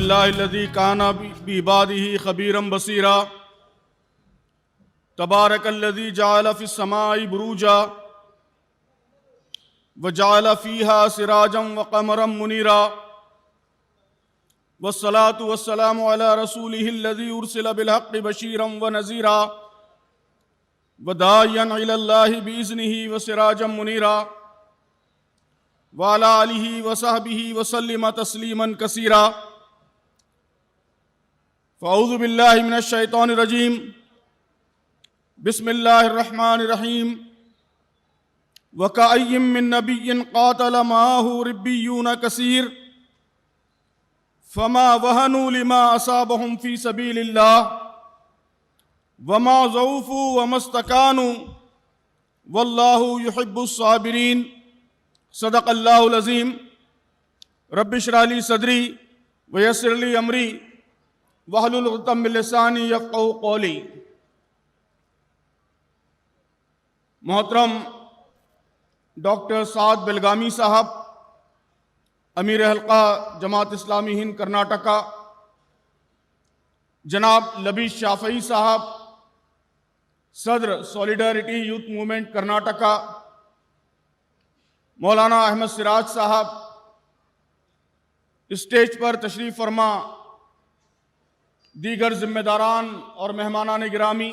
للہ الذی کان بعبادہ خبیرا بصیرا تبارک الذی جعل فی السماء بروجا وجعل فیہا سراجا وقمرا منیرا والصلاة والسلام علی رسولہ الذی ارسل بالحق بشیرا ونذیرا وداعیا الی اللہ باذنہ وسراجا منیرا وعلی آلہ وصحبہ وسلم تسلیما کثیرا فاعوذ باللہ من الشیطان الرجیم بسم اللہ الرحمن الرحیم وَكَأَيٍّ مِّن نَّبِيٍّ قَاتَلَ مَعَهُ رِبِّيُّونَ كَثِيرٌ فَمَا وَهَنُوا لِمَا أَصَابَهُمْ فِي سَبِيلِ اللَّهِ وَمَا ضَعُفُوا وَمَا اسْتَكَانُوا وَاللَّهُ يُحِبُّ الصَّابِرِينَ صدق اللہ العظیم۔ رب اشرح لی صدری ویسر لی امری واحلل عقدۃ من لسانی یفقہوا قولی۔ محترم ڈاکٹر سعد بلگامی صاحب، امیر حلقہ جماعت اسلامی ہند کرناٹکا، جناب لبیش شافعی صاحب، صدر سولیڈریٹی یوتھ موومنٹ کرناٹکا، مولانا احمد سراج صاحب، اسٹیج پر تشریف فرما دیگر ذمہ داران اور مہمانان گرامی،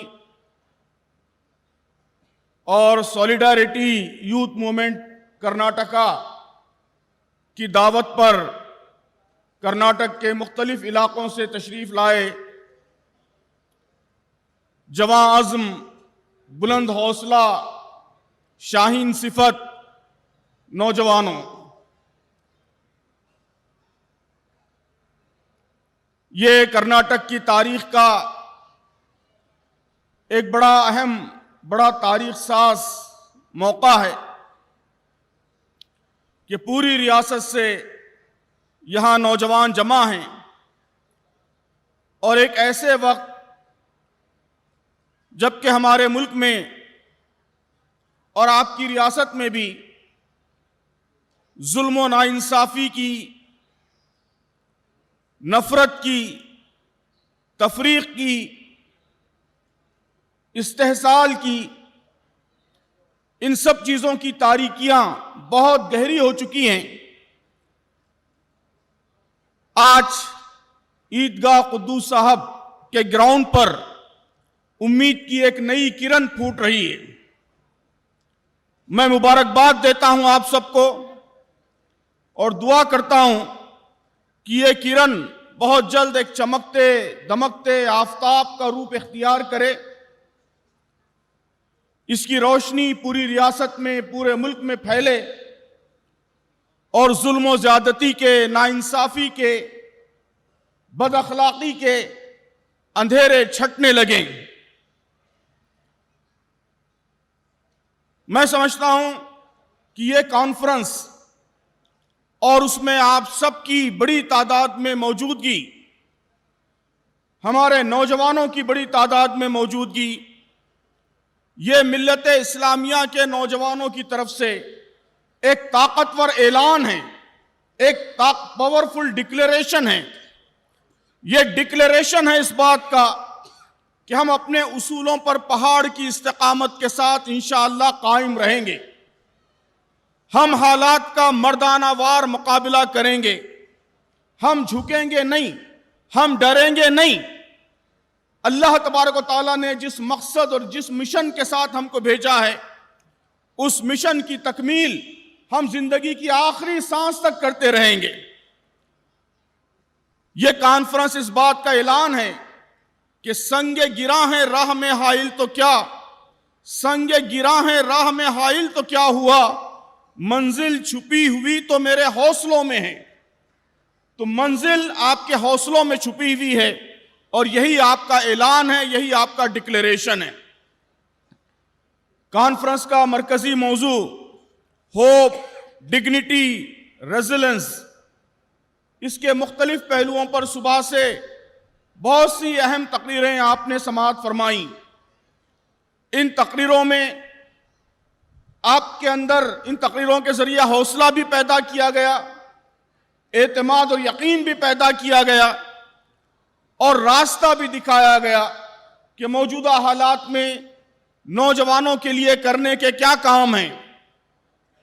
اور سولیڈریٹی یوتھ موومنٹ کرناٹکا کی دعوت پر کرناٹک کے مختلف علاقوں سے تشریف لائے جواں عزم، بلند حوصلہ، شاہین صفت نوجوانوں، یہ کرناٹک کی تاریخ کا ایک بڑا اہم، بڑا تاریخ ساز موقع ہے کہ پوری ریاست سے یہاں نوجوان جمع ہیں، اور ایک ایسے وقت جبکہ ہمارے ملک میں اور آپ کی ریاست میں بھی ظلم و ناانصافی کی، نفرت کی، تفریق کی، استحصال کی، ان سب چیزوں کی تاریکیاں بہت گہری ہو چکی ہیں۔ آج عیدگاہ قدوس صاحب کے گراؤنڈ پر امید کی ایک نئی کرن پھوٹ رہی ہے۔ میں مبارکباد دیتا ہوں آپ سب کو اور دعا کرتا ہوں کہ یہ کرن بہت جلد ایک چمکتے دمکتے آفتاب کا روپ اختیار کرے، اس کی روشنی پوری ریاست میں، پورے ملک میں پھیلے، اور ظلم و زیادتی کے، ناانصافی کے، بد اخلاقی کے اندھیرے چھٹنے لگیں۔ میں سمجھتا ہوں کہ یہ کانفرنس اور اس میں آپ سب کی بڑی تعداد میں موجودگی، ہمارے نوجوانوں کی بڑی تعداد میں موجودگی، یہ ملت اسلامیہ کے نوجوانوں کی طرف سے ایک طاقتور اعلان ہے، ایک پاورفل ڈکلیریشن ہے۔ یہ ڈکلیریشن ہے اس بات کا کہ ہم اپنے اصولوں پر پہاڑ کی استقامت کے ساتھ انشاءاللہ قائم رہیں گے۔ ہم حالات کا مردانہ وار مقابلہ کریں گے، ہم جھکیں گے نہیں، ہم ڈریں گے نہیں۔ اللہ تبارک و تعالیٰ نے جس مقصد اور جس مشن کے ساتھ ہم کو بھیجا ہے، اس مشن کی تکمیل ہم زندگی کی آخری سانس تک کرتے رہیں گے۔ یہ کانفرنس اس بات کا اعلان ہے کہ سنگ گراں ہے راہ میں حائل تو کیا، سنگ گراں ہے راہ میں حائل تو کیا ہوا، منزل چھپی ہوئی تو میرے حوصلوں میں ہے۔ تو منزل آپ کے حوصلوں میں چھپی ہوئی ہے، اور یہی آپ کا اعلان ہے، یہی آپ کا ڈکلیریشن ہے۔ کانفرنس کا مرکزی موضوع ہوپ، ڈگنیٹی، ریزیلنس، اس کے مختلف پہلوؤں پر صبح سے بہت سی اہم تقریریں آپ نے سماعت فرمائیں۔ ان تقریروں میں آپ کے اندر، ان تقریروں کے ذریعے حوصلہ بھی پیدا کیا گیا، اعتماد اور یقین بھی پیدا کیا گیا اور راستہ بھی دکھایا گیا کہ موجودہ حالات میں نوجوانوں کے لیے کرنے کے کیا کام ہیں،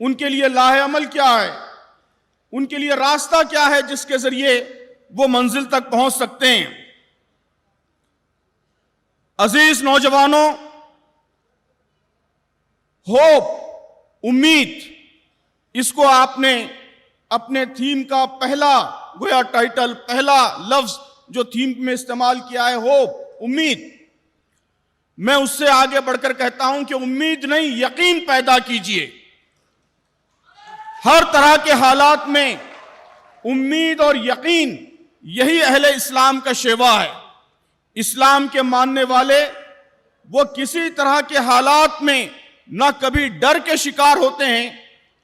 ان کے لیے لاہ عمل کیا ہے، ان کے لیے راستہ کیا ہے جس کے ذریعے وہ منزل تک پہنچ سکتے ہیں۔ عزیز نوجوانوں، ہوپ، امید، اس کو آپ نے اپنے تھیم کا پہلا گویا ٹائٹل، پہلا لفظ جو تھیم میں استعمال کیا ہے، ہوپ، امید۔ میں اس سے آگے بڑھ کر کہتا ہوں کہ امید نہیں، یقین پیدا کیجئے۔ ہر طرح کے حالات میں امید اور یقین، یہی اہل اسلام کا شیوا ہے۔ اسلام کے ماننے والے وہ کسی طرح کے حالات میں نہ کبھی ڈر کے شکار ہوتے ہیں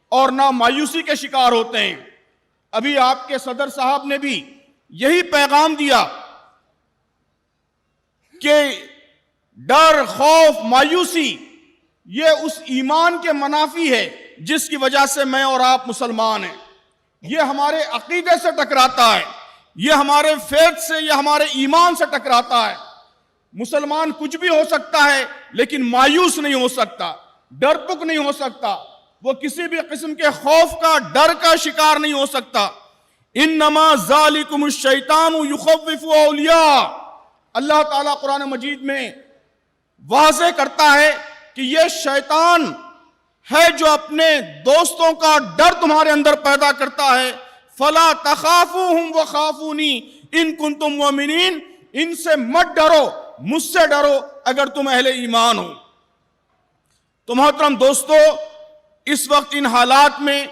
اور نہ مایوسی کے شکار ہوتے ہیں۔ ابھی آپ کے صدر صاحب نے بھی یہی پیغام دیا کہ ڈر، خوف، مایوسی یہ اس ایمان کے منافی ہے جس کی وجہ سے میں اور آپ مسلمان ہیں۔ یہ ہمارے عقیدے سے ٹکراتا ہے، یہ ہمارے فیتھ سے، یہ ہمارے ایمان سے ٹکراتا ہے۔ مسلمان کچھ بھی ہو سکتا ہے لیکن مایوس نہیں ہو سکتا، ڈرپک نہیں ہو سکتا، وہ کسی بھی قسم کے خوف کا، ڈر کا شکار نہیں ہو سکتا۔ انما ذالکم الشیطان یخوف اولیاء، اللہ تعالیٰ قرآن مجید میں واضح کرتا ہے کہ یہ شیطان ہے جو اپنے دوستوں کا ڈر تمہارے اندر پیدا کرتا ہے۔ فلا تخافوہم وخافونی ان کنتم مؤمنین، ان سے مت ڈرو، مجھ سے ڈرو اگر تم اہل ایمان ہو۔ تو محترم دوستو، اس وقت ان حالات میں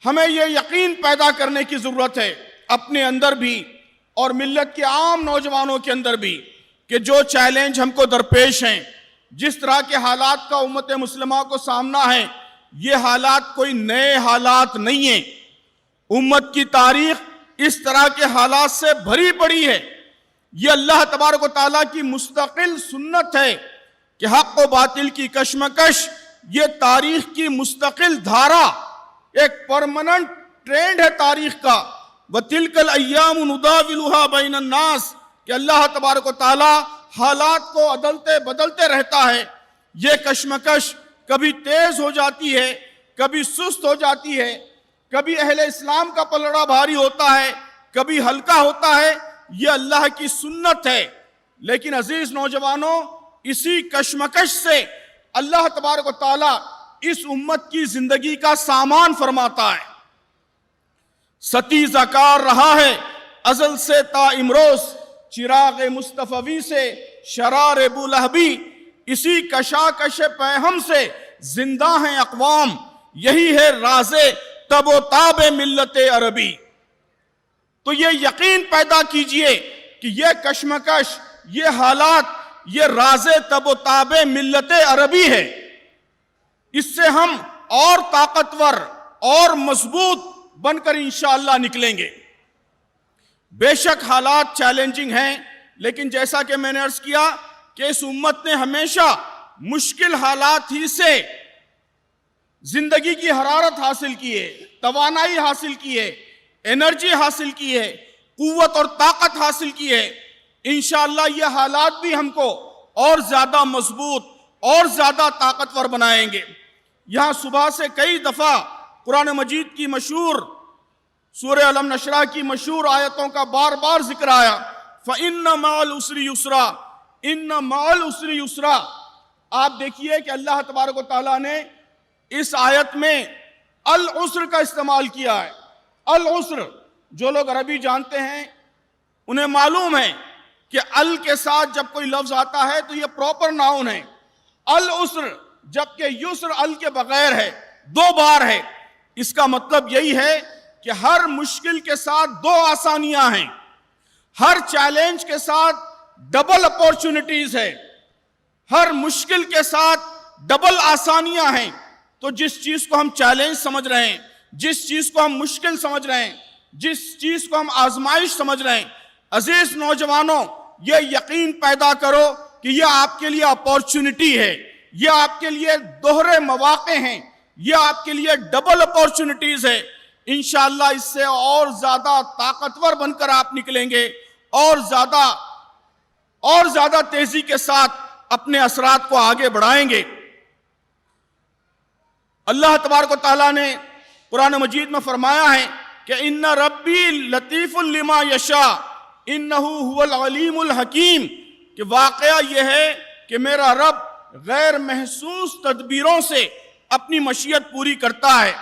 ہمیں یہ یقین پیدا کرنے کی ضرورت ہے اپنے اندر بھی اور ملت کے عام نوجوانوں کے اندر بھی، کہ جو چیلنج ہم کو درپیش ہیں، جس طرح کے حالات کا امت مسلمہ کو سامنا ہے، یہ حالات کوئی نئے حالات نہیں ہیں۔ امت کی تاریخ اس طرح کے حالات سے بھری پڑی ہے۔ یہ اللہ تبارک و تعالیٰ کی مستقل سنت ہے کہ حق و باطل کی کشمکش یہ تاریخ کی مستقل دھارا، ایک پرماننٹ ٹرینڈ ہے تاریخ کا۔ وَتِلْكَ الْأَيَّامُ نُدَاوِلُهَا بَيْنَ النَّاسِ، کہ اللہ تبارک و تعالیٰ حالات کو بدلتے رہتا ہے۔ یہ کشمکش کبھی تیز ہو جاتی ہے، کبھی سست ہو جاتی ہے، کبھی اہل اسلام کا پلڑا بھاری ہوتا ہے، کبھی ہلکا ہوتا ہے، یہ اللہ کی سنت ہے۔ لیکن عزیز نوجوانوں، اسی کشمکش سے اللہ تبارک و تعالیٰ اس امت کی زندگی کا سامان فرماتا ہے۔ ستیزہ کار رہا ہے ازل سے تا امروز، چراغ مصطفی سے شرار بولہبی، اسی کشاکش پیہم سے زندہ ہیں اقوام، یہی ہے راز تب و تاب ملت عربی۔ تو یہ یقین پیدا کیجئے کہ یہ کشمکش، یہ حالات، یہ راز تب و تاب ملت عربی ہے۔ اس سے ہم اور طاقتور اور مضبوط بن کر انشاءاللہ نکلیں گے۔ بے شک حالات چیلنجنگ ہیں، لیکن جیسا کہ میں نے عرض کیا کہ اس امت نے ہمیشہ مشکل حالات ہی سے زندگی کی حرارت حاصل کی ہے، توانائی حاصل کی ہے، انرجی حاصل کی ہے، قوت اور طاقت حاصل کی ہے۔ انشاءاللہ یہ حالات بھی ہم کو اور زیادہ مضبوط اور زیادہ طاقتور بنائیں گے۔ یہاں صبح سے کئی دفعہ قرآن مجید کی مشہور سورہ علم نشرہ کی مشہور آیتوں کا بار بار ذکر آیا۔ فَإِنَّ مَعَ الْعُسْرِ يُسْرًا، إِنَّ مَعَ الْعُسْرِ يُسْرًا۔ آپ دیکھیے کہ اللہ تبارک و تعالیٰ نے اس آیت میں العسر کا استعمال کیا ہے۔ العسر، جو لوگ عربی جانتے ہیں انہیں معلوم ہے کہ ال کے ساتھ جب کوئی لفظ آتا ہے تو یہ پراپر ناؤن ہے۔ العسر، جبکہ یسر ال کے بغیر ہے، دو بار ہے۔ اس کا مطلب یہی ہے کہ ہر مشکل کے ساتھ دو آسانیاں ہیں، ہر چیلنج کے ساتھ ڈبل اپورچونٹیز ہے، ہر مشکل کے ساتھ ڈبل آسانیاں ہیں۔ تو جس چیز کو ہم چیلنج سمجھ رہے ہیں، جس چیز کو ہم مشکل سمجھ رہے ہیں، جس چیز کو ہم آزمائش سمجھ رہے ہیں، عزیز نوجوانوں، یہ یقین پیدا کرو کہ یہ آپ کے لیے اپورچونٹی ہے، یہ آپ کے لیے دوہرے مواقع ہیں، یہ آپ کے لیے ڈبل اپورچونٹیز ہے۔ انشاءاللہ اس سے اور زیادہ طاقتور بن کر آپ نکلیں گے اور زیادہ تیزی کے ساتھ اپنے اثرات کو آگے بڑھائیں گے۔ اللہ تبارک و تعالیٰ نے قرآن مجید میں فرمایا ہے کہ ان ربی لطیف لما یشاء انہ هو العلیم الحکیم، کہ واقعہ یہ ہے کہ میرا رب غیر محسوس تدبیروں سے اپنی مشیت پوری کرتا ہے،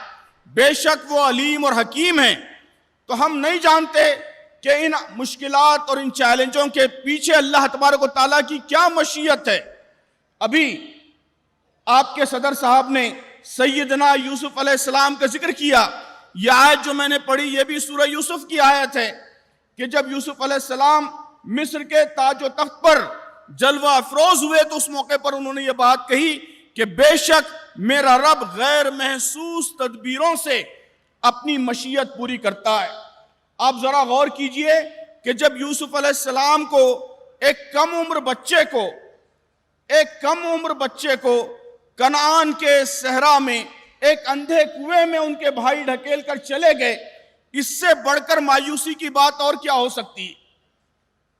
بے شک وہ علیم اور حکیم ہیں۔ تو ہم نہیں جانتے کہ ان مشکلات اور ان چیلنجوں کے پیچھے اللہ تبارک و تعالیٰ کی کیا مشیت ہے۔ ابھی آپ کے صدر صاحب نے سیدنا یوسف علیہ السلام کا ذکر کیا، یہ آیت جو میں نے پڑھی یہ بھی سورہ یوسف کی آیت ہے کہ جب یوسف علیہ السلام مصر کے تاج و تخت پر جلوہ افروز ہوئے تو اس موقع پر انہوں نے یہ بات کہی کہ بے شک میرا رب غیر محسوس تدبیروں سے اپنی مشیت پوری کرتا ہے۔ آپ ذرا غور کیجئے کہ جب یوسف علیہ السلام کو ایک کم عمر بچے کو کنعان کے صحرا میں ایک اندھے کنویں میں ان کے بھائی ڈھکیل کر چلے گئے، اس سے بڑھ کر مایوسی کی بات اور کیا ہو سکتی؟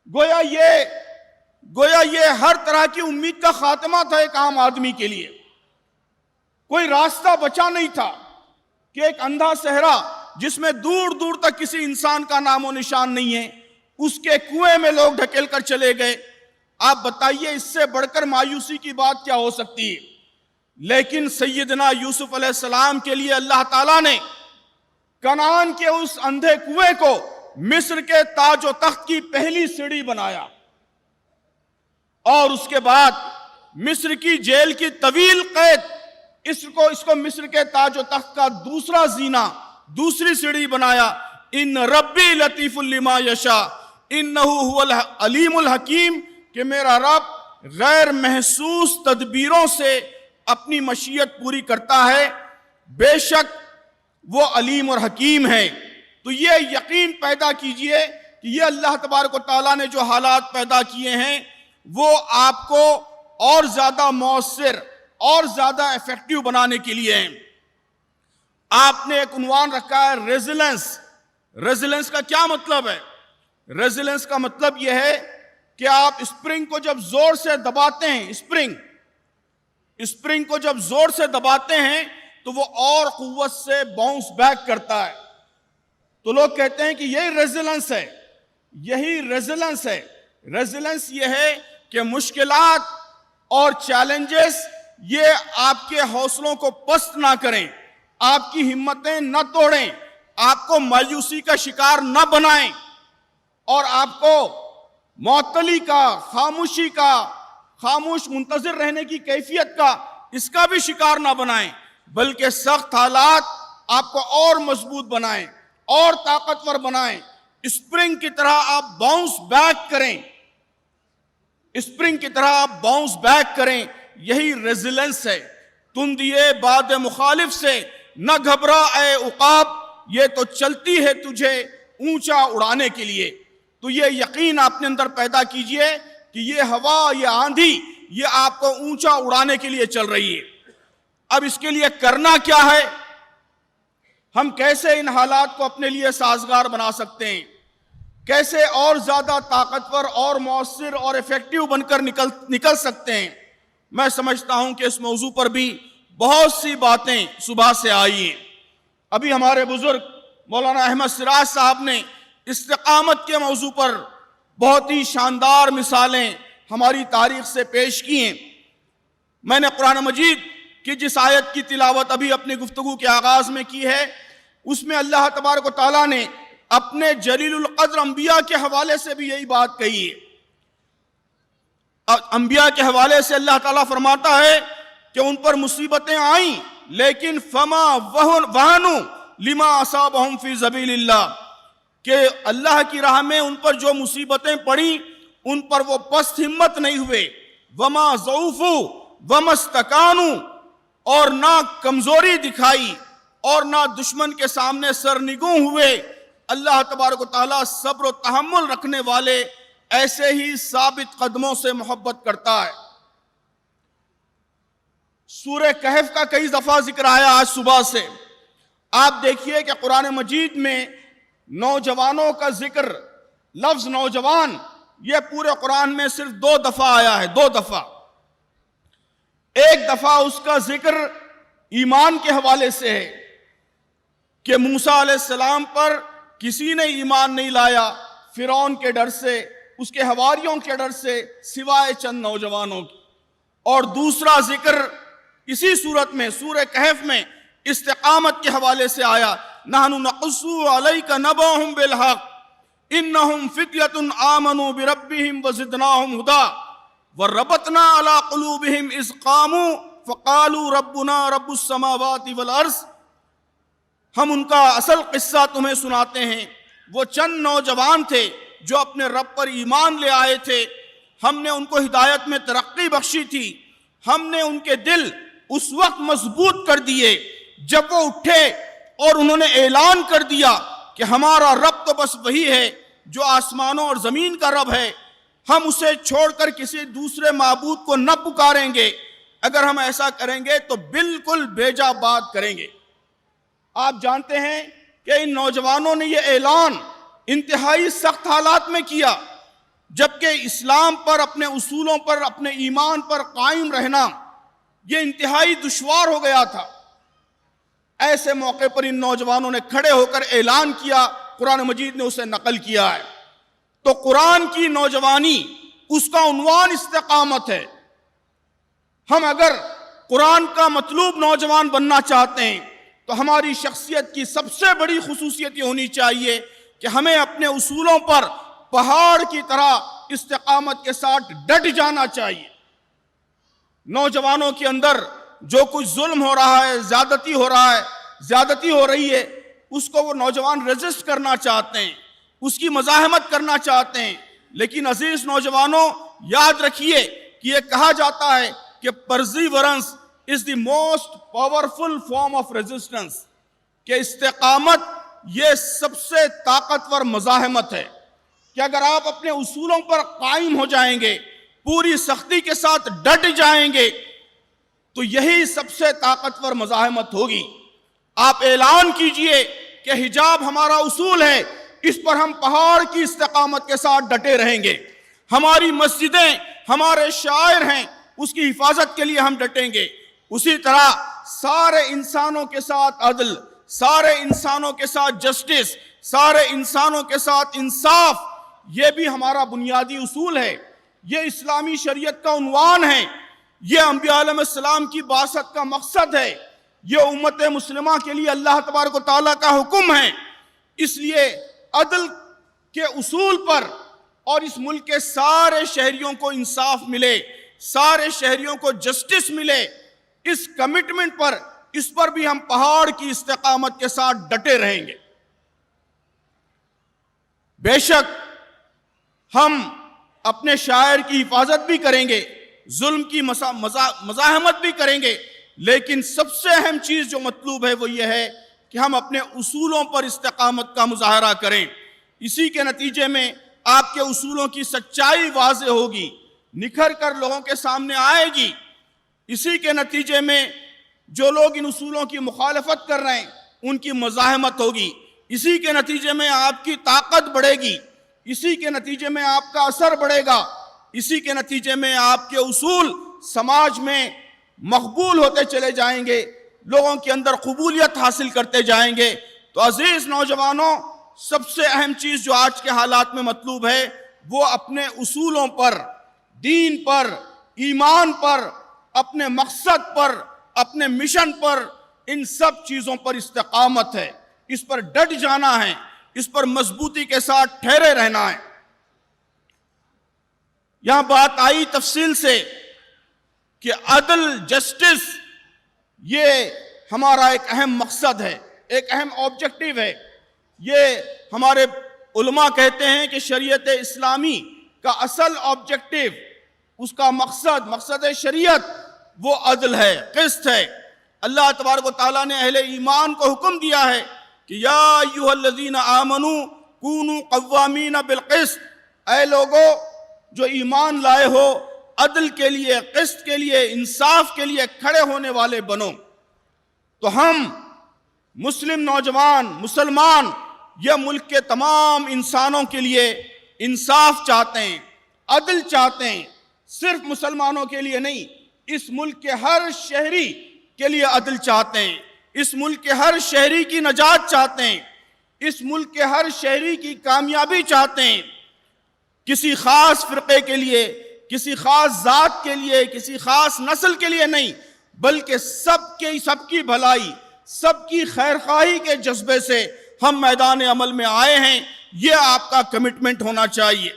گویا یہ ہر طرح کی امید کا خاتمہ تھا ایک عام آدمی کے لیے۔ کوئی راستہ بچا نہیں تھا کہ ایک اندھا صحرا جس میں دور دور تک کسی انسان کا نام و نشان نہیں ہے، اس کے کنویں میں لوگ ڈھکیل کر چلے گئے۔ آپ بتائیے اس سے بڑھ کر مایوسی کی بات کیا ہو سکتی ہے؟ لیکن سیدنا یوسف علیہ السلام کے لیے اللہ تعالیٰ نے کنعان کے اس اندھے کنویں کو مصر کے تاج و تخت کی پہلی سیڑھی بنایا، اور اس کے بعد مصر کی جیل کی طویل قید اس کو مصر کے تاج و تخت کا دوسرا زینہ، دوسری سیڑھی بنایا۔ ان ربی لطیف لما یشاء انہ هو العلیم الحکیم، کہ میرا رب غیر محسوس تدبیروں سے اپنی مشیت پوری کرتا ہے، بے شک وہ علیم اور حکیم ہے۔ تو یہ یقین پیدا کیجئے کہ یہ اللہ تبارک و تعالیٰ نے جو حالات پیدا کیے ہیں وہ آپ کو اور زیادہ مؤثر اور زیادہ ایفیکٹو بنانے کے لیے ہیں۔ آپ نے ایک عنوان رکھا ہے ریزیلنس۔ ریزیلنس کا کیا مطلب ہے؟ ریزیلنس کا مطلب یہ ہے کہ آپ اسپرنگ کو جب زور سے دباتے ہیں، اسپرنگ کو جب زور سے دباتے ہیں تو وہ اور قوت سے باؤنس بیک کرتا ہے۔ تو لوگ کہتے ہیں کہ یہی ریزیلنس ہے، یہی ریزیلنس ہے۔ ریزیلنس یہ ہے کہ مشکلات اور چیلنجز یہ آپ کے حوصلوں کو پست نہ کریں، آپ کی ہمتیں نہ توڑیں، آپ کو مایوسی کا شکار نہ بنائیں، اور آپ کو معطلی کا، خاموشی کا، خاموش منتظر رہنے کی کیفیت کا، اس کا بھی شکار نہ بنائیں، بلکہ سخت حالات آپ کو اور مضبوط بنائیں اور طاقتور بنائیں۔ اسپرنگ کی طرح آپ باؤنس بیک کریں، اسپرنگ کی طرح آپ باؤنس بیک کریں، یہی ریزیلنس ہے۔ تندیے باد مخالف سے نہ گھبرا اے عقاب، یہ تو چلتی ہے تجھے اونچا اڑانے کے لیے۔ تو یہ یقین آپ نے اندر پیدا کیجئے کہ یہ ہوا، یہ آندھی، یہ آپ کو اونچا اڑانے کے لیے چل رہی ہے۔ اب اس کے لیے کرنا کیا ہے؟ ہم کیسے ان حالات کو اپنے لیے سازگار بنا سکتے ہیں؟ کیسے اور زیادہ طاقتور اور مؤثر اور ایفیکٹو بن کر نکل سکتے ہیں؟ میں سمجھتا ہوں کہ اس موضوع پر بھی بہت سی باتیں صبح سے آئی ہیں۔ ابھی ہمارے بزرگ مولانا احمد سراج صاحب نے استقامت کے موضوع پر بہت ہی شاندار مثالیں ہماری تاریخ سے پیش کی ہیں۔ میں نے قرآن مجید کی جس آیت کی تلاوت ابھی اپنی گفتگو کے آغاز میں کی ہے، اس میں اللہ تبارک و تعالیٰ نے اپنے جلیل القدر انبیاء کے حوالے سے بھی یہی بات کہی ہے۔ انبیاء کے حوالے سے اللہ تعالیٰ فرماتا ہے کہ ان پر مصیبتیں آئیں لیکن فما وہنوا لما اصابہم فی سبیل اللہ، کہ اللہ کی راہ میں ان پر جو مصیبتیں پڑیں ان پر وہ پست ہمت نہیں ہوئے، وما ضعفوا وما استکانوا، اور نہ کمزوری دکھائی اور نہ دشمن کے سامنے سرنگوں ہوئے۔ اللہ تبارک و تعالیٰ صبر و تحمل رکھنے والے ایسے ہی ثابت قدموں سے محبت کرتا ہے۔ سورہ کہف کا کئی دفعہ ذکر آیا آج صبح سے۔ آپ دیکھیے کہ قرآن مجید میں نوجوانوں کا ذکر، لفظ نوجوان یہ پورے قرآن میں صرف 2 دفعہ آیا ہے، 2 دفعہ۔ ایک دفعہ اس کا ذکر ایمان کے حوالے سے ہے کہ موسیٰ علیہ السلام پر کسی نے ایمان نہیں لایا، فرعون کے ڈر سے، اس کے حواریوں کے ڈر سے، سوائے چند نوجوانوں کی۔ اور دوسرا ذکر اسی صورت میں سورہ کہف میں استقامت کے حوالے سے آیا، نحن نقص علیک نبأہم بالحق انہم فتیۃ آمنوا بربہم وزدناہم ہدی وربطنا علی قلوبہم اذ قاموا فقالوا ربنا رب السماوات والارض۔ ہم ان کا اصل قصہ تمہیں سناتے ہیں۔ وہ چند نوجوان تھے جو اپنے رب پر ایمان لے آئے تھے، ہم نے ان کو ہدایت میں ترقی بخشی تھی، ہم نے ان کے دل اس وقت مضبوط کر دیے جب وہ اٹھے اور انہوں نے اعلان کر دیا کہ ہمارا رب تو بس وہی ہے جو آسمانوں اور زمین کا رب ہے، ہم اسے چھوڑ کر کسی دوسرے معبود کو نہ پکاریں گے، اگر ہم ایسا کریں گے تو بالکل بیجا بات کریں گے۔ آپ جانتے ہیں کہ ان نوجوانوں نے یہ اعلان انتہائی سخت حالات میں کیا، جبکہ اسلام پر، اپنے اصولوں پر، اپنے ایمان پر قائم رہنا یہ انتہائی دشوار ہو گیا تھا۔ ایسے موقع پر ان نوجوانوں نے کھڑے ہو کر اعلان کیا، قرآن مجید نے اسے نقل کیا ہے۔ تو قرآن کی نوجوانی، اس کا عنوان استقامت ہے۔ ہم اگر قرآن کا مطلوب نوجوان بننا چاہتے ہیں تو ہماری شخصیت کی سب سے بڑی خصوصیت یہ ہونی چاہیے کہ ہمیں اپنے اصولوں پر پہاڑ کی طرح استقامت کے ساتھ ڈٹ جانا چاہیے۔ نوجوانوں کے اندر جو کچھ ظلم ہو رہا ہے، زیادتی ہو رہا ہے، زیادتی ہو رہی ہے، اس کو وہ نوجوان ریزسٹ کرنا چاہتے ہیں، اس کی مزاحمت کرنا چاہتے ہیں۔ لیکن عزیز نوجوانوں، یاد رکھیے کہ یہ کہا جاتا ہے کہ پرزیورنس is the most powerful form of resistance، کہ استقامت یہ سب سے طاقتور مزاحمت ہے، کہ اگر آپ اپنے اصولوں پر قائم ہو جائیں گے، پوری سختی کے ساتھ ڈٹ جائیں گے، تو یہی سب سے طاقتور مزاحمت ہوگی۔ آپ اعلان کیجئے کہ حجاب ہمارا اصول ہے، اس پر ہم پہاڑ کی استقامت کے ساتھ ڈٹے رہیں گے، ہماری مسجدیں ہمارے شاعر ہیں، اس کی حفاظت کے لیے ہم ڈٹیں گے۔ اسی طرح سارے انسانوں کے ساتھ عدل، سارے انسانوں کے ساتھ جسٹس، سارے انسانوں کے ساتھ انصاف، یہ بھی ہمارا بنیادی اصول ہے، یہ اسلامی شریعت کا عنوان ہے، یہ انبیاء علیہ السلام کی بعثت کا مقصد ہے، یہ امت مسلمہ کے لیے اللہ تبارک و تعالیٰ کا حکم ہے۔ اس لیے عدل کے اصول پر اور اس ملک کے سارے شہریوں کو انصاف ملے، سارے شہریوں کو جسٹس ملے، اس کمٹمنٹ پر، اس پر بھی ہم پہاڑ کی استقامت کے ساتھ ڈٹے رہیں گے۔ بے شک ہم اپنے شاعر کی حفاظت بھی کریں گے، ظلم کی مزاحمت بھی کریں گے، لیکن سب سے اہم چیز جو مطلوب ہے وہ یہ ہے کہ ہم اپنے اصولوں پر استقامت کا مظاہرہ کریں۔ اسی کے نتیجے میں آپ کے اصولوں کی سچائی واضح ہوگی، نکھر کر لوگوں کے سامنے آئے گی۔ اسی کے نتیجے میں جو لوگ ان اصولوں کی مخالفت کر رہے ہیں ان کی مزاحمت ہوگی، اسی کے نتیجے میں آپ کی طاقت بڑھے گی، اسی کے نتیجے میں آپ کا اثر بڑھے گا، اسی کے نتیجے میں آپ کے اصول سماج میں مقبول ہوتے چلے جائیں گے، لوگوں کے اندر قبولیت حاصل کرتے جائیں گے۔ تو عزیز نوجوانوں، سب سے اہم چیز جو آج کے حالات میں مطلوب ہے وہ اپنے اصولوں پر، دین پر، ایمان پر، اپنے مقصد پر، اپنے مشن پر، ان سب چیزوں پر استقامت ہے، اس پر ڈٹ جانا ہے، اس پر مضبوطی کے ساتھ ٹھہرے رہنا ہے۔ یہاں بات آئی تفصیل سے کہ عدل، جسٹس یہ ہمارا ایک اہم مقصد ہے، ایک اہم آبجیکٹیو ہے۔ یہ ہمارے علماء کہتے ہیں کہ شریعت اسلامی کا اصل آبجیکٹیو، اس کا مقصد شریعت وہ عدل ہے، قسط ہے۔ اللہ تبارک و تعالیٰ نے اہل ایمان کو حکم دیا ہے کہ یا ایھا الذین آمنوا کونوا قوامین بالقسط، اے لوگو جو ایمان لائے ہو، عدل کے لیے، قسط کے لیے، انصاف کے لیے کھڑے ہونے والے بنو۔ تو ہم مسلم نوجوان، مسلمان یہ ملک کے تمام انسانوں کے لیے انصاف چاہتے ہیں، عدل چاہتے ہیں، صرف مسلمانوں کے لیے نہیں، اس ملک کے ہر شہری کے لیے عدل چاہتے ہیں، اس ملک کے ہر شہری کی نجات چاہتے ہیں، اس ملک کے ہر شہری کی کامیابی چاہتے ہیں۔ کسی خاص فرقے کے لیے، کسی خاص ذات کے لیے، کسی خاص نسل کے لیے نہیں، بلکہ سب کی بھلائی، سب کی خیرخواہی کے جذبے سے ہم میدان عمل میں آئے ہیں۔ یہ آپ کا کمٹمنٹ ہونا چاہیے۔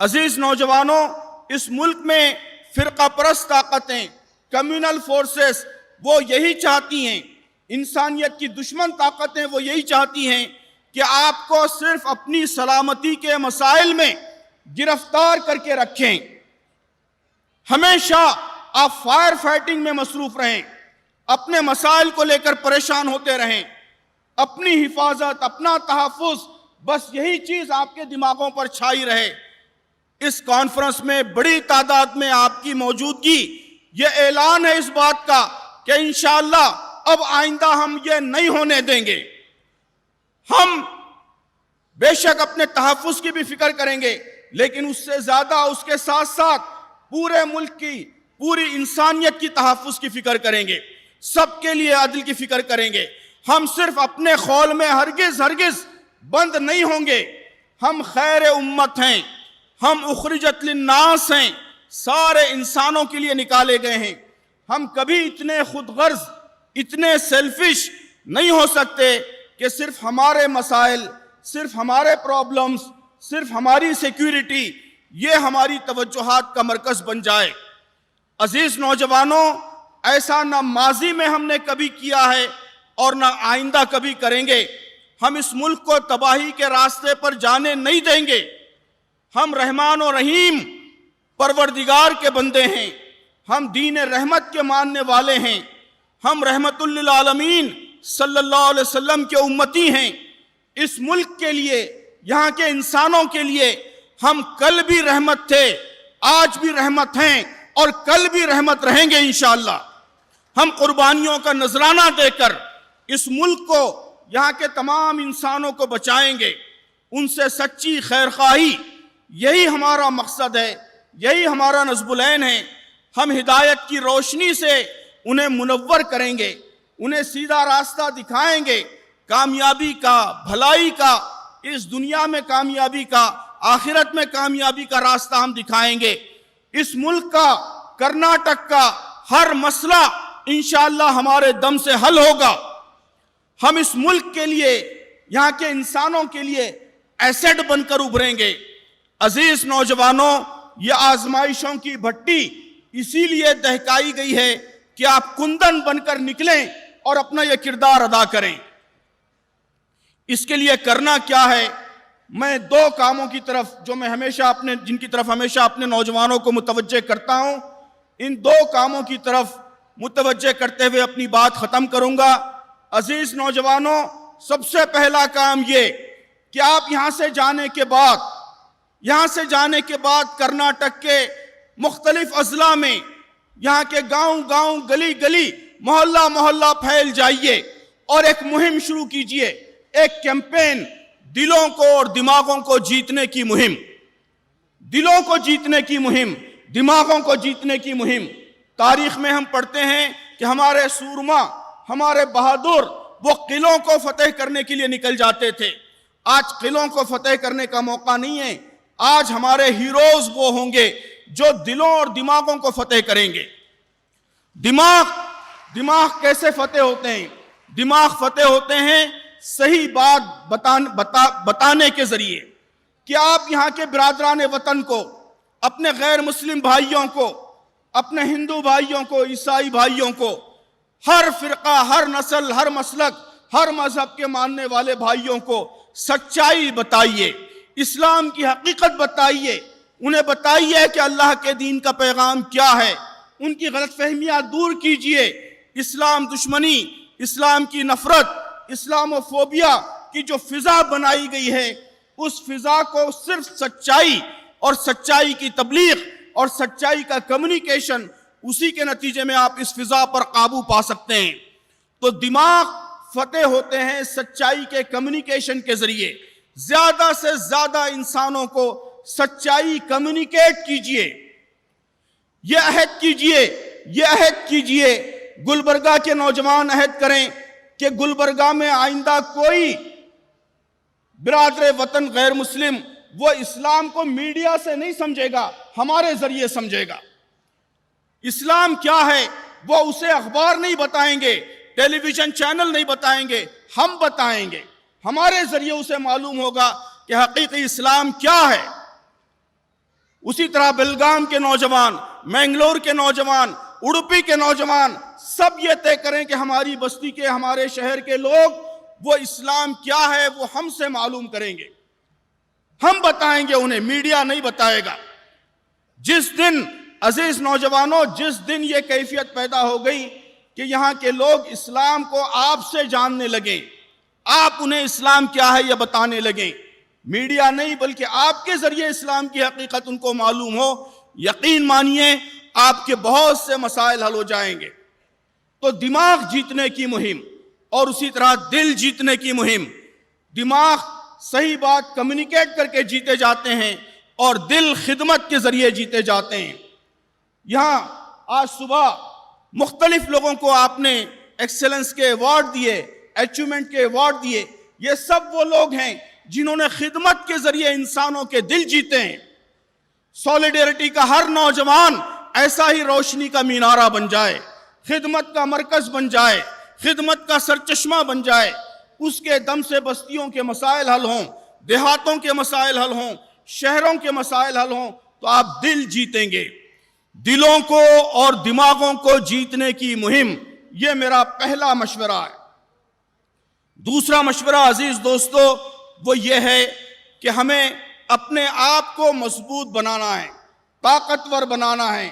عزیز نوجوانوں، اس ملک میں فرقہ پرست طاقتیں، کمیونل فورسز، وہ یہی چاہتی ہیں، انسانیت کی دشمن طاقتیں وہ یہی چاہتی ہیں کہ آپ کو صرف اپنی سلامتی کے مسائل میں گرفتار کر کے رکھیں، ہمیشہ آپ فائر فائٹنگ میں مصروف رہیں، اپنے مسائل کو لے کر پریشان ہوتے رہیں، اپنی حفاظت، اپنا تحفظ، بس یہی چیز آپ کے دماغوں پر چھائی رہے۔ اس کانفرنس میں بڑی تعداد میں آپ کی موجودگی یہ اعلان ہے اس بات کا کہ انشاءاللہ اب آئندہ ہم یہ نہیں ہونے دیں گے۔ ہم بے شک اپنے تحفظ کی بھی فکر کریں گے، لیکن اس سے زیادہ اس کے ساتھ ساتھ پورے ملک کی، پوری انسانیت کی تحفظ کی فکر کریں گے، سب کے لیے عدل کی فکر کریں گے۔ ہم صرف اپنے خول میں ہرگز بند نہیں ہوں گے۔ ہم خیر امت ہیں، ہم اخرجت للناس ہیں، سارے انسانوں کے لیے نکالے گئے ہیں۔ ہم کبھی اتنے خود غرض، اتنے سیلفش نہیں ہو سکتے کہ صرف ہمارے مسائل، صرف ہمارے پرابلمز، صرف ہماری سیکیورٹی یہ ہماری توجہات کا مرکز بن جائے۔ عزیز نوجوانوں، ایسا نہ ماضی میں ہم نے کبھی کیا ہے اور نہ آئندہ کبھی کریں گے۔ ہم اس ملک کو تباہی کے راستے پر جانے نہیں دیں گے۔ ہم رحمان و رحیم پروردگار کے بندے ہیں، ہم دین رحمت کے ماننے والے ہیں، ہم رحمت للعالمین صلی اللہ علیہ وسلم کے امتی ہیں۔ اس ملک کے لیے، یہاں کے انسانوں کے لیے ہم کل بھی رحمت تھے، آج بھی رحمت ہیں اور کل بھی رحمت رہیں گے انشاءاللہ۔ ہم قربانیوں کا نذرانہ دے کر اس ملک کو، یہاں کے تمام انسانوں کو بچائیں گے، ان سے سچی خیرخواہی، یہی ہمارا مقصد ہے، یہی ہمارا نصب العین ہے۔ ہم ہدایت کی روشنی سے انہیں منور کریں گے، انہیں سیدھا راستہ دکھائیں گے، کامیابی کا، بھلائی کا، اس دنیا میں کامیابی کا، آخرت میں کامیابی کا راستہ ہم دکھائیں گے۔ اس ملک کا، کرناٹک کا ہر مسئلہ انشاءاللہ ہمارے دم سے حل ہوگا۔ ہم اس ملک کے لیے، یہاں کے انسانوں کے لیے ایسڈ بن کر ابھریں گے۔ عزیز نوجوانوں، یہ آزمائشوں کی بھٹی اسی لیے دہکائی گئی ہے کہ آپ کندن بن کر نکلیں اور اپنا یہ کردار ادا کریں۔ اس کے لیے کرنا کیا ہے؟ میں دو کاموں کی طرف جن کی طرف ہمیشہ اپنے نوجوانوں کو متوجہ کرتا ہوں، ان دو کاموں کی طرف متوجہ کرتے ہوئے اپنی بات ختم کروں گا۔ عزیز نوجوانوں، سب سے پہلا کام یہ کہ آپ یہاں سے جانے کے بعد کرناٹک کے مختلف اضلاع میں، یہاں کے گاؤں گلی گلی، محلہ محلہ پھیل جائیے اور ایک مہم شروع کیجئے، ایک کیمپین، دلوں کو اور دماغوں کو جیتنے کی مہم، دلوں کو جیتنے کی مہم، دماغوں کو جیتنے کی مہم۔ تاریخ میں ہم پڑھتے ہیں کہ ہمارے سورما، ہمارے بہادر، وہ قلعوں کو فتح کرنے کے لیے نکل جاتے تھے۔ آج قلعوں کو فتح کرنے کا موقع نہیں ہے، آج ہمارے ہیروز وہ ہوں گے جو دلوں اور دماغوں کو فتح کریں گے۔ دماغ کیسے فتح ہوتے ہیں؟ دماغ فتح ہوتے ہیں صحیح بات بتانے کے ذریعے، کہ آپ یہاں کے برادران وطن کو، اپنے غیر مسلم بھائیوں کو، اپنے ہندو بھائیوں کو، عیسائی بھائیوں کو، ہر فرقہ، ہر نسل، ہر مسلک، ہر مذہب کے ماننے والے بھائیوں کو سچائی بتائیے، اسلام کی حقیقت بتائیے، انہیں بتائیے کہ اللہ کے دین کا پیغام کیا ہے، ان کی غلط فہمیاں دور کیجئے۔ اسلام دشمنی، اسلام کی نفرت، اسلاموفوبیا کی جو فضا بنائی گئی ہے، اس فضا کو صرف سچائی اور سچائی کی تبلیغ اور سچائی کا کمیونیکیشن، اسی کے نتیجے میں آپ اس فضا پر قابو پا سکتے ہیں۔ تو دماغ فتح ہوتے ہیں سچائی کے کمیونیکیشن کے ذریعے. زیادہ سے زیادہ انسانوں کو سچائی کمیونیکیٹ کیجئے. یہ عہد کیجئے گلبرگہ کے نوجوان عہد کریں کہ گلبرگہ میں آئندہ کوئی برادر وطن غیر مسلم وہ اسلام کو میڈیا سے نہیں سمجھے گا، ہمارے ذریعے سمجھے گا. اسلام کیا ہے وہ اسے اخبار نہیں بتائیں گے، ٹیلی ویژن چینل نہیں بتائیں گے، ہم بتائیں گے. ہمارے ذریعے اسے معلوم ہوگا کہ حقیقی اسلام کیا ہے. اسی طرح بلگام کے نوجوان، مینگلور کے نوجوان، اڈوپی کے نوجوان سب یہ طے کریں کہ ہماری بستی کے، ہمارے شہر کے لوگ وہ اسلام کیا ہے وہ ہم سے معلوم کریں گے، ہم بتائیں گے انہیں، میڈیا نہیں بتائے گا. جس دن عزیز نوجوانوں، جس دن یہ کیفیت پیدا ہو گئی کہ یہاں کے لوگ اسلام کو آپ سے جاننے لگیں، آپ انہیں اسلام کیا ہے یہ بتانے لگیں، میڈیا نہیں بلکہ آپ کے ذریعے اسلام کی حقیقت ان کو معلوم ہو، یقین مانیے آپ کے بہت سے مسائل حل ہو جائیں گے. تو دماغ جیتنے کی مہم اور اسی طرح دل جیتنے کی مہم. دماغ صحیح بات کمیونیکیٹ کر کے جیتے جاتے ہیں اور دل خدمت کے ذریعے جیتے جاتے ہیں. یہاں آج صبح مختلف لوگوں کو آپ نے ایکسلنس کے ایوارڈ دیے، اچیومنٹ کے ایوارڈ دیے. یہ سب وہ لوگ ہیں جنہوں نے خدمت کے ذریعے انسانوں کے دل جیتے ہیں. سولیڈیرٹی کا ہر نوجوان ایسا ہی روشنی کا مینارہ بن جائے، خدمت کا مرکز بن جائے، خدمت کا سرچشمہ بن جائے. اس کے دم سے بستیوں کے مسائل حل ہوں، دیہاتوں کے مسائل حل ہوں، شہروں کے مسائل حل ہوں، تو آپ دل جیتیں گے. دلوں کو اور دماغوں کو جیتنے کی مہم، یہ میرا پہلا مشورہ ہے. دوسرا مشورہ عزیز دوستو وہ یہ ہے کہ ہمیں اپنے آپ کو مضبوط بنانا ہے، طاقتور بنانا ہے.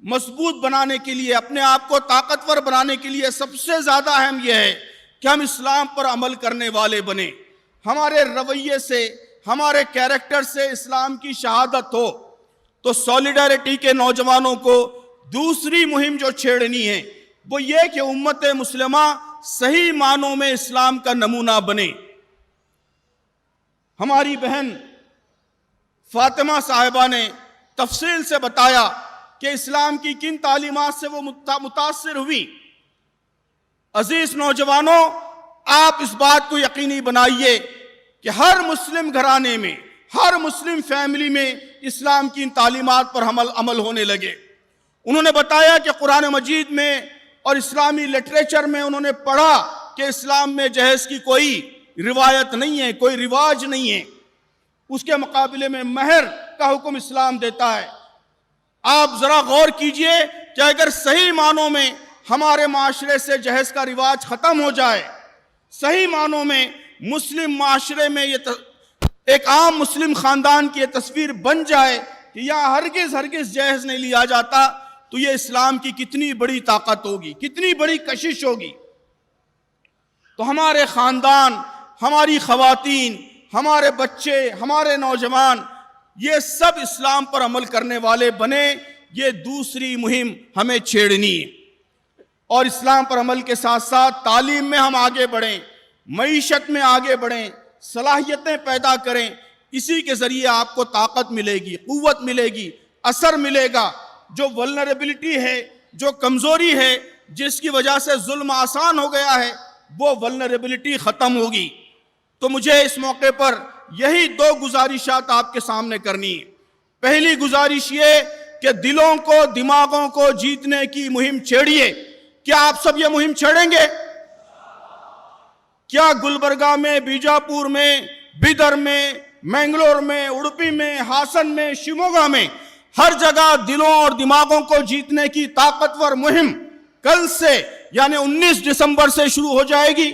مضبوط بنانے کے لیے، اپنے آپ کو طاقتور بنانے کے لیے سب سے زیادہ اہم یہ ہے کہ ہم اسلام پر عمل کرنے والے بنیں. ہمارے رویے سے، ہمارے کیریکٹر سے اسلام کی شہادت ہو. تو سولیڈیرٹی کے نوجوانوں کو دوسری مہم جو چھیڑنی ہے وہ یہ کہ امت مسلمہ صحیح معنوں میں اسلام کا نمونہ بنے. ہماری بہن فاطمہ صاحبہ نے تفصیل سے بتایا کہ اسلام کی کن تعلیمات سے وہ متاثر ہوئی. عزیز نوجوانوں، آپ اس بات کو یقینی بنائیے کہ ہر مسلم گھرانے میں، ہر مسلم فیملی میں اسلام کی ان تعلیمات پر عمل ہونے لگے. انہوں نے بتایا کہ قرآن مجید میں اور اسلامی لٹریچر میں انہوں نے پڑھا کہ اسلام میں جہیز کی کوئی روایت نہیں ہے، کوئی رواج نہیں ہے. اس کے مقابلے میں مہر کا حکم اسلام دیتا ہے. آپ ذرا غور کیجئے کہ اگر صحیح معنوں میں ہمارے معاشرے سے جہیز کا رواج ختم ہو جائے، صحیح معنوں میں مسلم معاشرے میں یہ ایک عام مسلم خاندان کی یہ تصویر بن جائے کہ یہاں ہرگز جہیز نہیں لیا جاتا، تو یہ اسلام کی کتنی بڑی طاقت ہوگی، کتنی بڑی کشش ہوگی. تو ہمارے خاندان، ہماری خواتین، ہمارے بچے، ہمارے نوجوان یہ سب اسلام پر عمل کرنے والے بنے. یہ دوسری مہم ہمیں چھیڑنی ہے. اور اسلام پر عمل کے ساتھ ساتھ تعلیم میں ہم آگے بڑھیں، معیشت میں آگے بڑھیں، صلاحیتیں پیدا کریں. اسی کے ذریعے آپ کو طاقت ملے گی، قوت ملے گی، اثر ملے گا. جو ولنریبلٹی ہے، جو کمزوری ہے، جس کی وجہ سے ظلم آسان ہو گیا ہے، وہ ولنریبلٹی ختم ہوگی. تو مجھے اس موقع پر یہی دو گزارشات آپ کے سامنے کرنی ہے. پہلی گزارش یہ کہ دلوں کو، دماغوں کو جیتنے کی مہم چھیڑیے. کیا آپ سب یہ مہم چھیڑیں گے؟ کیا گلبرگہ میں، بیجاپور میں، بیدر میں، مینگلور میں، اڈوپی میں، ہاسن میں، شیموگا میں ہر جگہ دلوں اور دماغوں کو جیتنے کی طاقتور مہم کل سے یعنی 19 دسمبر سے شروع ہو جائے گی؟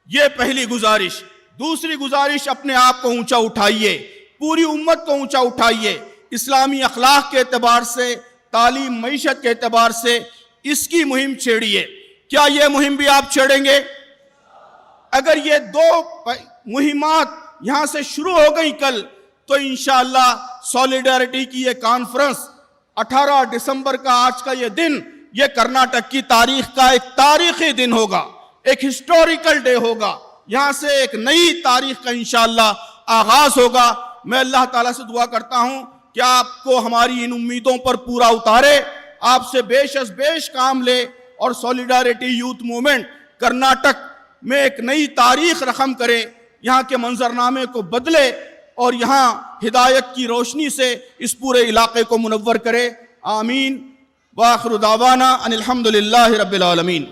یہ پہلی گزارش. دوسری گزارش، اپنے آپ کو اونچا اٹھائیے، پوری امت کو اونچا اٹھائیے. اسلامی اخلاق کے اعتبار سے، تعلیم، معیشت کے اعتبار سے اس کی مہم چھیڑیے. کیا یہ مہم بھی آپ چھیڑیں گے؟ اگر یہ دو مہمات یہاں سے شروع ہو گئی کل، تو انشاءاللہ سولیڈیرٹی کی یہ کانفرنس 18 دسمبر کا آج کا یہ دن، یہ کرناٹک کی تاریخ کا ایک تاریخی دن ہوگا، ایک ہسٹوریکل ڈے ہوگا. یہاں سے ایک نئی تاریخ کا انشاءاللہ آغاز ہوگا. میں اللہ تعالیٰ سے دعا کرتا ہوں کہ آپ کو ہماری ان امیدوں پر پورا اتارے، آپ سے بیش از بیش کام لے اور سولیڈارٹی یوتھ موومنٹ کرناٹک میں ایک نئی تاریخ رقم کرے، یہاں کے منظرنامے کو بدلے اور یہاں ہدایت کی روشنی سے اس پورے علاقے کو منور کرے. آمین. وآخر دعوانا ان الحمدللہ رب العالمین.